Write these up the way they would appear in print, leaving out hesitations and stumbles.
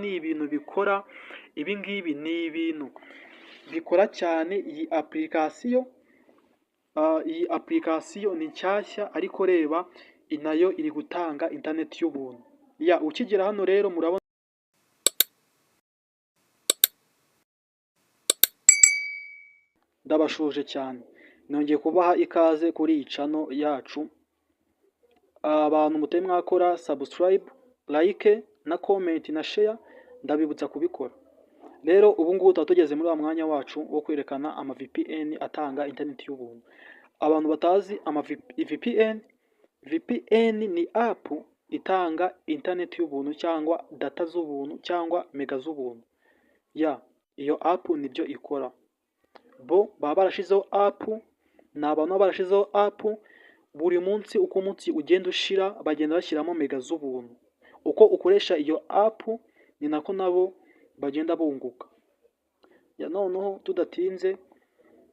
ni ibintu bikora, ibi ngibi ni ibintu bikora cyane. Iyi application ni nshyashya, ariko reba nayo iri gutanga internet y'ubuntu. Ukigera hano rero murabona ndabashuje cyane, nongeye kubaha ikaze kuri iyi channel yacu. Abantu mutari mwakora subscribe, like na comment na share, ndabibutsa kubikora. Rero ubu ngubu tuba tugeze muri wa mwanya wacu wo kwerekana ama VPN atanga internet y'ubuntu. Abantu batazi VPN ni app itanga internet y'ubuntu cyangwa data z'ubuntu cyangwa mega z'ubuntu. Iyo app nibyo ikora. Baba barashizeho app, ni abantu baba barashizeho app, buri munsi uko umunsi ugenda ushira bagenda bashyiramo mega z'ubuntu. Uko ukoresha iyo app ni nako nabo bagenda bunguka. Noneho tudatinze,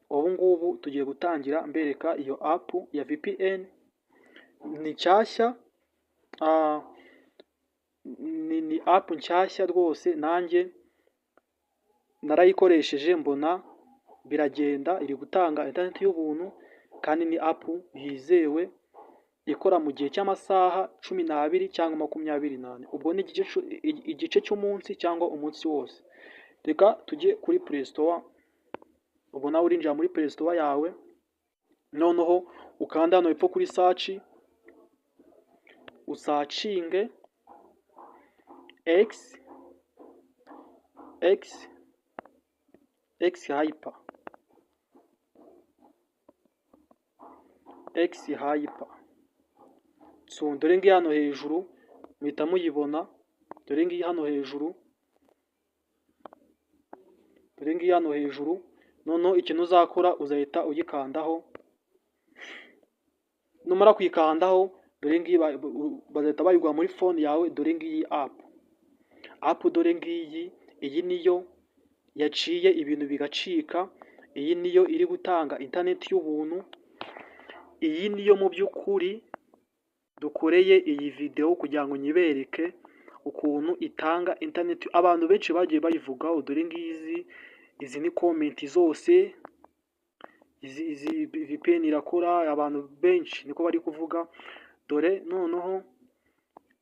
ubu ngubu tugiye gutangira mbereka iyo app ya VPN. Ni nshyashya, ni app nshyashya rwose, nanjye narayikoresheje mbona biragenda, iri gutanga internet y'ubuntu, kandi ni app yizewe, ikora mu gihe cy'amasaha 12 cyangwa 24. Ubwo ni igice cy'umunsi cyangwa umunsi wose. Reka tujye kuri Play Store. Ubu nawe urinjira muri Play Store yawe, noneho ukanda hano hepfo kuri search, usacinge X Hyper. So dore ngiyi hano hejuru muhita muyibona, dore ngiyi hano hejuru, noneho ikintu uzakora uzahita uyikandaho. Numara kuyikandaho, dore ngiyi bazahita bayigwa muri phone yawe. Dore ngiyi app, dore ngiyi, iyi niyo yaciye ibintu bigacika. Iyi niyo iri gutanga internet y'ubuntu. Iyi niyo mu by'ukuri dukoreye iyi video kugira ngo nyibereke ukuntu itanga internet. Abantu benshi bagiye bayivugaho, dore ngizi, izi ni comment zose, izi VPN irakora, abantu benshi niko bari kuvuga. Dore noneho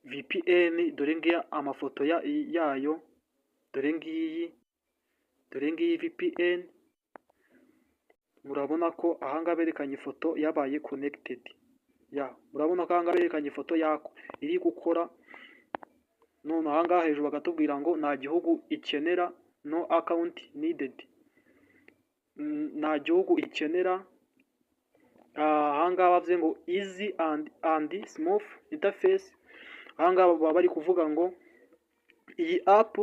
VPN, dore ngiya amafoto yayo, dore ngiyi VPN. Murabona ko ahangaha berekanye ifoto yabaye connected. Murabona ko ahangaha berekanye ifoto yako iri gukora. None ahangaha hejuru bagatubwira ngo nta gihugu ikenera, no account needed. Nta gihugu ikenera. Ahangaha bavuze ngo easy and smooth interface. Ahangaha baba bari kuvuga ngo iyi app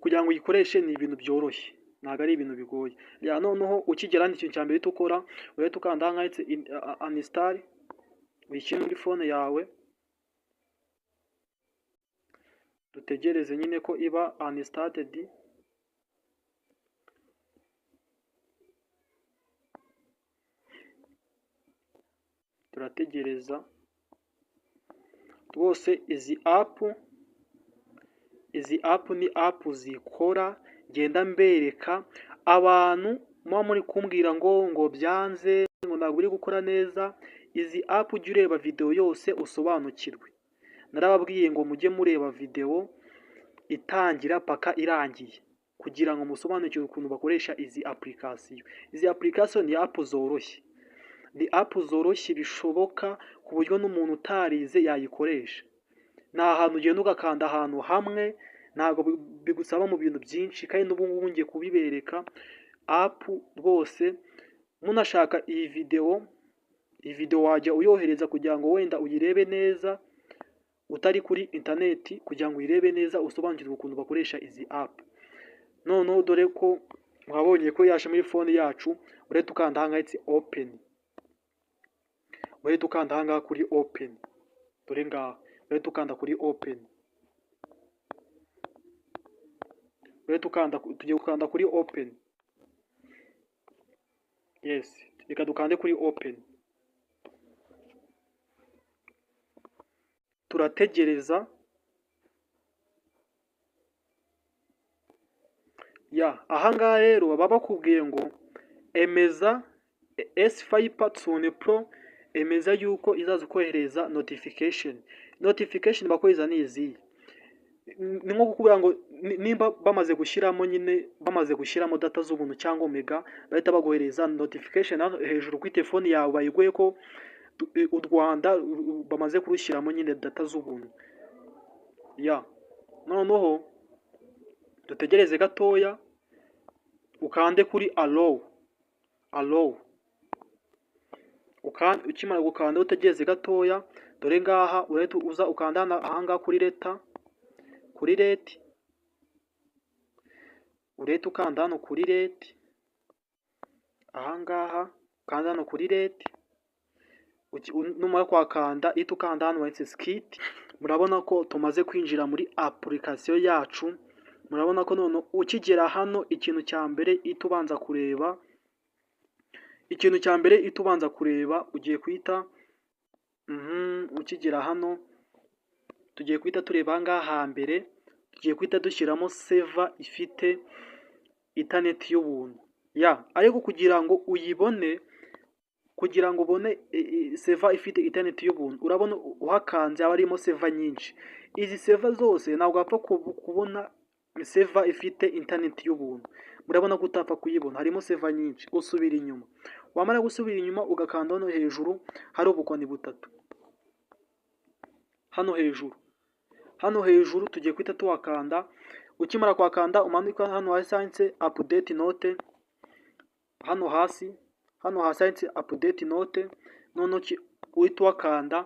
kugira ngo uyikoreshe ni ibintu byoroshye, ntabwo ari ibintu bigoye. Noneho ukigera n'ikintu cya mbere tukora, urahita ukanda ahangaha handitse uninstall, uyishyire muri phone yawe. Dutegereze nyine ko iba uninstalled. Turategereza rwose. Izi app ni app zikora, genda mbereka. Abantu muba muri kumbwira ngo byanze, ngo ntabwo uri gukora neza, izi app ujye ureba video yose usobanukirwe. Narababwiye ngo mujye mureba video itangira paka irangiye kugira ngo musobanukirwe ukuntu bakoresha izi application. Izi application ni app zoroshye, ni app zoroshye bishoboka ku buryo n'umuntu utarize yayikoresha. Ni ahantu ugenda ugakanda ahantu hamwe, ntabwo bigusaba mu bintu byinshi. Kandi n'ubu ngubu ngiye kubibereka app rwose. Munashaka iyi video wajya uyohereza kugira ngo wenda uyirebe neza utari kuri internet, kugira ngo uyirebe neza usobanukirwe ukuntu bakoresha izi app. Noneho dore ko mwabonye ko yaje muri phone yacu, urahita ukanda ahangaha open. Urahita ukanda ahangaha kuri open. Dore ngaha urahita ukanda kuri open. Tugiye gukanda kuri open. Yes, reka dukande kuri open. Turategereza ahangaha rero baba bakubwiye ngo emeza S5 Tune Pro, emeza yuko izaza kohereza notification bakohereza ni izihe. Ni nko kukubwira ngo nimba bamaze gushyiramo data z'ubuntu cyangwa omega, bahita bagohereza notification hano hejuru kuri telefoni yawe bayiguye ko u Rwanda bamaze kurushyiramo nyine data z'ubuntu. Noneho dutegereze gatoya, ukande kuri allow. Ukimara gukanda utegereze gatoya, dore ngaha urahita uza ukanda ahangaha kuri leta, urahita ukanda hano kuri rate, ahangaha ukanda hano kuri rate. Numara kwakanda ihita ukanda hano wanditse skit. Murabona ko tumaze kwinjira muri application yacu. Murabona ko none ukigera hano ikintu cya mbere itubanza kureba, ugiye kwita ukigera hano tugiye kwita tureba ahangaha hambere, tugiye kwita dushyiramo server ifite internet y'ubuntu. Ariko kugira ngo uyibone, kugira ngo ubone server ifite internet y'ubuntu, urabona uhakanze haba harimo server nyinshi. Izi server zose ntabwo wapfa kubona server ifite internet y'ubuntu. Murabona ko utapfa kuyibona, harimo server nyinshi. Usubira inyuma, wamara gusubira inyuma ugakanda hano hejuru hari ubukoni butatu. Hano hejuru tugiye kwita tuhakanda. Ukimara kwakanda umanuka hano hasi handitse update note, hano hasi handitse update note. None uhita wakanda.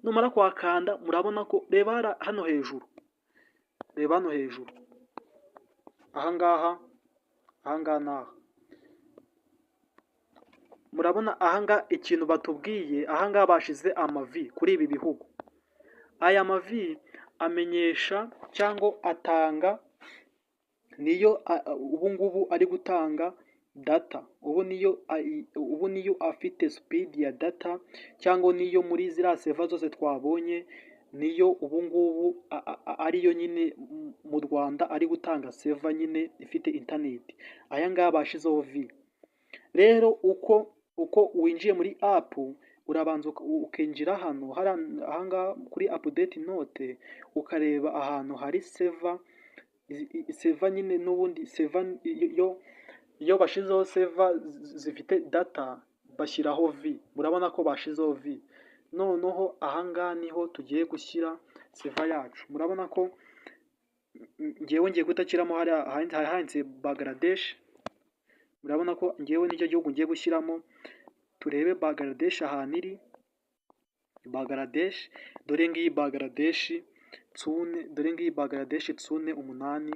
Numara kwakanda murabona ko reba hano hejuru, ahangaha naha. Murabona ahangaha ikintu batubwiye, ahangaha bashize amavi kuri ibi bihugu. Aya mavi amenyesha cyangwa atanga, niyo ubu ngubu ari gutanga data. Ubu niyo afite speed ya data, cyangwa niyo muri ziriya server zose twabonye, niyo ubu ngubu ariyo nyine mu Rwanda ari gutanga server nyine ifite internet. Aya ngaya bashizeho vi. Rero uko winjiye muri app, urabanza ukinjira hano ahangaha kuri update note, ukareba ahantu hari server nyine. N'ubundi server iyo bashizeho server zifite data bashyiraho vi. Murabona ko bashizeho vi. Noneho ahangaha niho tugiye gushyira server yacu. Murabona ko ngewe ngiye gutakiramo hari handitse Bangladesh. Murabona ko ngewe nicyo gihugu ngiye gushyiramo. Turebe Bangladesh ahantu iri. Bangladesh, dore ngiyi Bangladesh Tsune, dore ngiyi Bangladesh Tsune 8.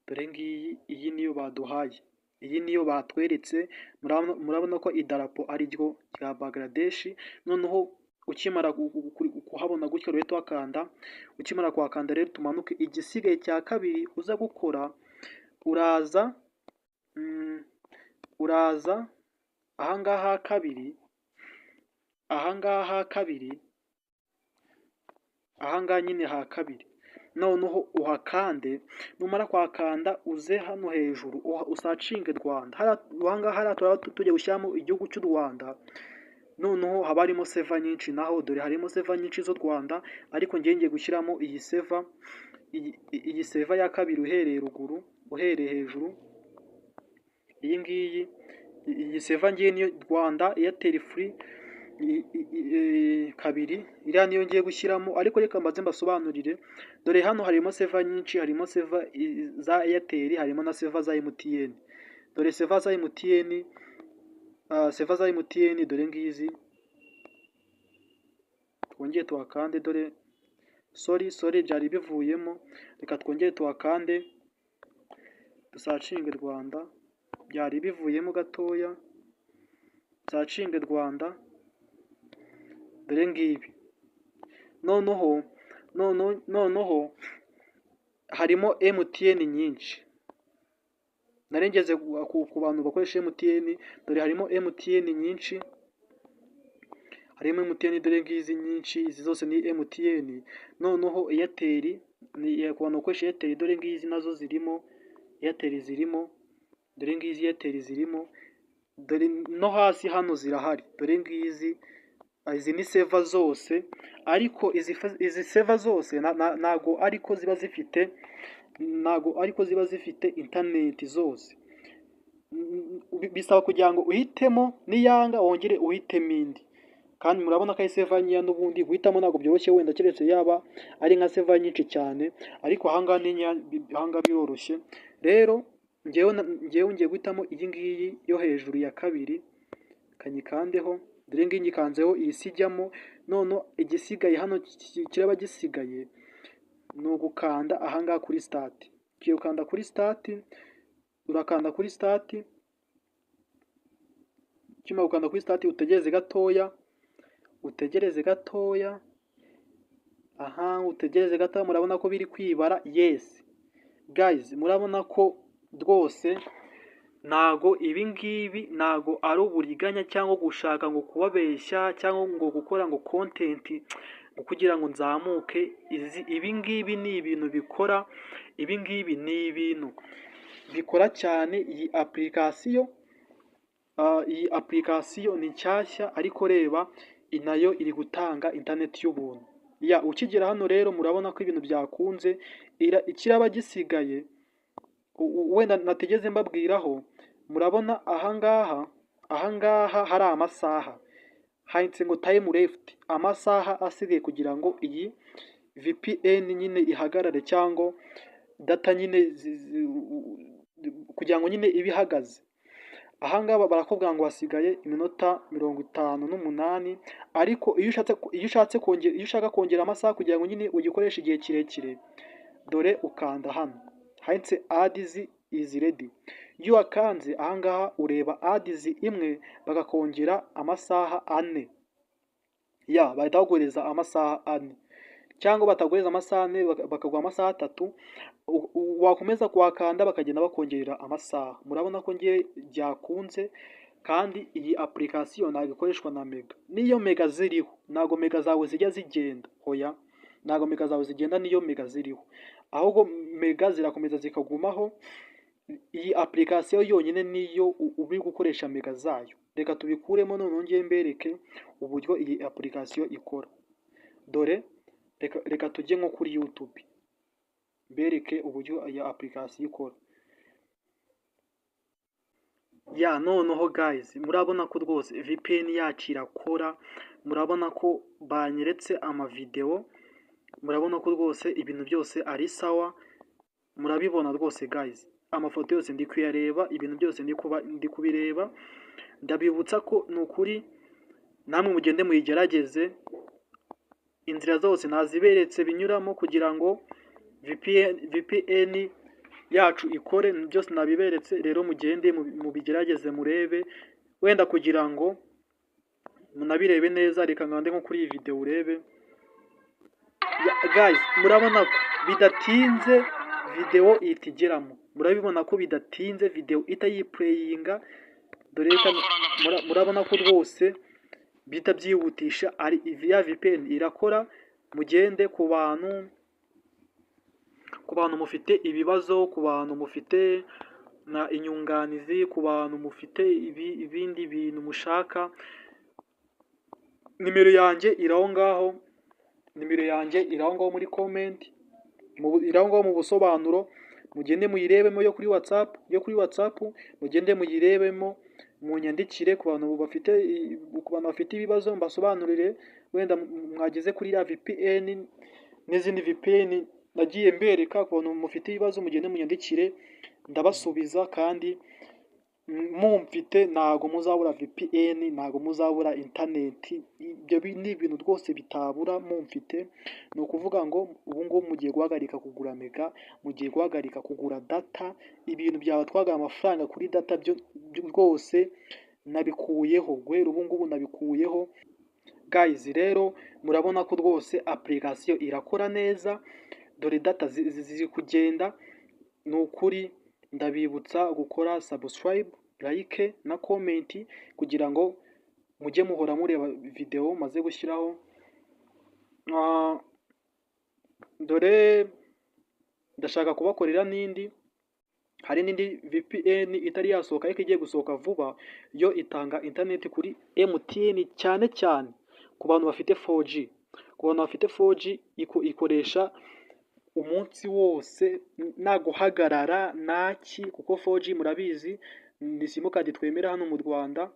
Dore ngiyi, iyi niyo baduhaye, iyi niyo batweretse. Murabona ko idarapo ari ryo rya Bangladesh. Noneho ukimara kuhabona gutyo rero wakanda. Ukimara kwakanda rero tumanuke, igisigaye cya kabiri uza gukora, uraza ahangaha kabiri, ahangaha nyine ha kabiri. Noneho uhakande. Numara kwakanda uze hano hejuru usacinge Rwanda. Ahangaha turaba tujya gushyiramo igihugu cy'u Rwanda. Noneho haba harimo server nyinshi, naho dore harimo server nyinshi z'u Rwanda, ariko ngiye gushyiramo iyi server ya kabiri uhereye ruguru, uhereye hejuru. Iyi ngiyi, iyi server ngiye niyo Rwanda Airtel Free kabiri, iriya niyo ngiye gushyiramo. Ariko reka mbaze mbasobanurire. Dore hano harimo server nyinshi, harimo server za Airtel, harimo na server za MTN. Dore server za MTN, dore ngizi. Twongeye tuhakande. Dore sorry byari bivuyemo. Reka twongeye tuhakande, dusacinge Rwanda. Byari bivuyemo gatoya, dusacinge Rwanda. Dore ngibi. Noneho harimo MTN nyinshi. Narengeze ku bantu bakoresha MTN. Dore harimo MTN nyinshi, harimo MTN. Dore ngizi nyinshi, izi zose ni MTN. Noneho Airtel ni ku bantu bakoresha Airtel. Dore ngizi nazo zirimo. Airtel zirimo, dore ngizi Airtel zirimo, dore no hasi hano zirahari, dore ngizi. Izi ni seva zose, ariko izi seva zose ntago ariko ziba zifite interineti zose. Bisaba kugira ngo uhitemo, niyanga wongere uhitemo indi. Kandi murabona ko ari seva nkeya n'ubundi guhitamo ntabwo byoroshye, wenda keretse yaba ari nka seva nyinshi cyane, ariko ahangaha biroroshye. Rero ngewe ngiye guhitamo iyi ngiyi yo hejuru ya kabiri, kanyikandeho, dore ngiyi nyikanzeho iyisi ijyamo. None igisigaye hano kiraba gisigaye ni ugukanda ahangaha kuri start. Ugiye gukanda kuri start, urakanda kuri start, ukimara gukanda kuri start utegereze gatoya, utegereze gatoya, murabona ko biri kwibara. Yes guys, murabona ko rwose ntago ibi ngibi ntago ari uburiganya cyangwa gushaka ngo kubabeshya cyangwa ngo gukora ngo content ngo kugira ngo nzamuke. Ibi ngibi ni ibintu bikora, ibi ngibi ni ibintu bikora cyane. Iyi application ni nshyashya, ariko reba nayo iri gutanga internet y'ubuntu. Ukigera hano rero murabona ko ibintu byakunze. Ikiraba gisigaye wenda nategeze mbabwiraho, murabona ahangaha hari amasaha handitse ngo time left, amasaha asigaye kugira ngo iyi VPN nyine ihagarare, cyangwa data nyine kugira ngo nyine ibe ihagaze. Ahangaha barakubwira ngo hasigaye iminota 58, ariko iyo ushaka kongera amasaha kugira ngo nyine ugikoreshe igihe kirekire, dore ukanda hano handitse ads is ready. Iyo wakanze ahangaha ureba ads imwe bakakongera amasaha 4. Bahita baguhereza amasaha 4, cyangwa bataguhereza amasaha 4 bakaguha amasaha 3. Wakomeza kuhakanda bakagenda bakongerera amasaha. Murabona ko ngiye byakunze, kandi iyi application ntabwo ikoreshwa na mega. Niyo mega ziriho, ntabwo mega zawe zijya zigenda. Hoya, ntabwo mega zawe zigenda niyo mega ziriho, ahubwo mega zirakomeza zikagumaho. Iyi application yonyine niyo uri gukoresha mega zayo. Reka tubikuremo none ngiye mbereke uburyo iyi application ikora. Dore reka tujye nko kuri YouTube mbereke uburyo iyi application ikora. Noneho guys, murabona ko rwose VPN yacu irakora. Murabona ko banyeretse amavideo, murabona ko rwose ibintu byose ari sawa. Murabibona rwose guys, amafoto yose ndi kuyareba, ibintu byose ndi kubireba. Ndabibutsa ko ni ukuri namwe mugende muyigerageze. Inzira zose naziberetse binyuramo kugira ngo VPN yacu ikore, byose nabiberetse. Rero mugende mubigerageze murebe, wenda kugira ngo munabirebe neza. Reka ngande nko kuri iyi video urebe. Guys, murabona ko bidatinze video itigeramo. Murabibona ko bidatinze video itayiplayinga. Dore murabona ko rwose bita byihutisha. Ari via VPN irakora. Mugende ku bantu mufite ibibazo, ku bantu mufite na inyunganizi, ku bantu mufite ibindi bintu mushaka, nimero yanjye iraho ngaho. Nimero yanjye iraho ngaho muri comment, iraho ngaho mu busobanuro. Mugende muyirebemo yo kuri WhatsApp, mugende muyirebemo, munyandikire. Ku bantu bafite ibibazo mbasobanurire, wenda mwageze kuri ya VPN n'izindi VPN nagiye mbereka. Ku bantu mufite ibibazo mugende munyandikire, ndabasubiza. kandi mumfite ntago muzabura VPN, ntago muzabura internet. Ibyo ni ibintu rwose bitabura mumfite. Ni ukuvuga ngo ubu ngubu mugiye guhagarika kugura mega, mugiye guhagarika kugura data. Ibintu byabatwaga amafaranga kuri data byo rwose nabikuyeho, guhera ubu ngubu nabikuyeho. Guys, rero murabona ko rwose application irakora neza. Dore data ziri kugenda. Ni ukuri ndabibutsa gukora subscribe, like na comment kugira ngo mujye muhora mureba video maze gushyiraho. Dore ndashaka kubakorera n'indi. hari n'indi VPN itari yasohoka ariko igiye gusohoka vuba, yo itanga internet kuri MTN cyane cyane ku bantu bafite 4G. Ku bantu bafite 4G ikoresha umunsi wose nta guhagarara naki, kuko 4G murabizi ni simukadi twemera hano mu Rwanda.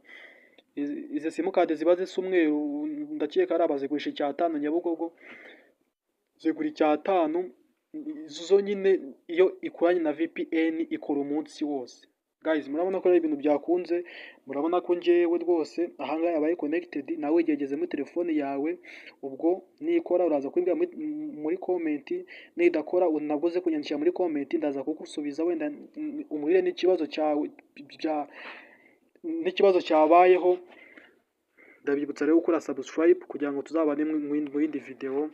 Izi simukadi ziba zisa umweru, ndakeka ari abazigurisha icya 5 Nyabugogo, zigura icya 5. Zo nyine iyo ikoranye na VPN ikora umunsi wose. Guys, murabona ko ari ibintu byakunze, murabona ko njyewe rwose ahangaha yabaye connected, nawe yegeze muri telefone yawe. Ubwo nikora uraza kumbwira muri comment, nidakora nabwo ze kunyandikira muri comment, ndaza kugusubiza wenda umubwire n'ikibazo cyawe n'ikibazo cyabayeho. Ndabibutsa rero gukora subscribe kugira ngo tuzabane mu yindi video.